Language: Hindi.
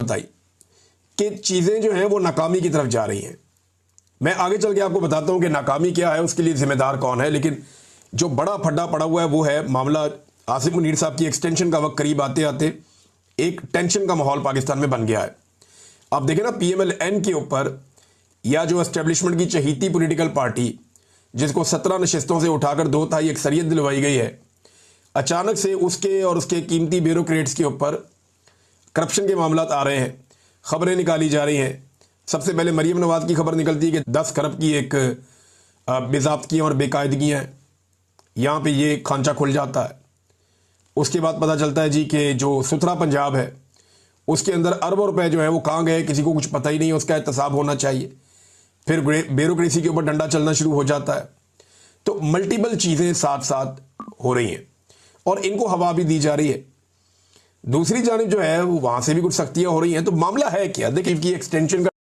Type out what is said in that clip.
बताई कि चीज़ें जो हैं वो नाकामी की तरफ जा रही हैं। मैं आगे चल के आपको बताता हूं कि नाकामी क्या है, उसके लिए जिम्मेदार कौन है, लेकिन जो बड़ा फड्डा पड़ा हुआ है वो है मामला आसिफ मुनीर साहब की एक्सटेंशन का वक्त करीब आते आते एक टेंशन का माहौल पाकिस्तान में बन गया है। अब देखें ना, PMLN के ऊपर या जो एस्टेब्लिशमेंट की चहीती पॉलिटिकल पार्टी जिसको 17 नशिस्तों से उठाकर 2/3 अक्सरियत दिलवाई गई है, अचानक से उसके और उसके कीमती ब्यूरोक्रेट्स के ऊपर करप्शन के मामला आ रहे हैं, खबरें निकाली जा रही हैं। सबसे पहले मरीम नवाज की खबर निकलती है कि 10 खरब की एक बेज़ाब्तियाँ और बेकायदगियाँ हैं, यहाँ पे ये खांचा खुल जाता है। उसके बाद पता चलता है जी कि जो सुथरा पंजाब है उसके अंदर अरबों रुपए जो है वो कहाँ गए किसी को कुछ पता ही नहीं है, उसका एहतसाब होना चाहिए। फिर ब्यूरोक्रेसी के ऊपर डंडा चलना शुरू हो जाता है। तो मल्टीपल चीज़ें साथ साथ हो रही हैं और इनको हवा भी दी जा रही है। दूसरी जानिब जो है वो वहाँ से भी कुछ सख्तियाँ हो रही हैं। तो मामला है क्या? देखिए, इनकी एक्सटेंशन का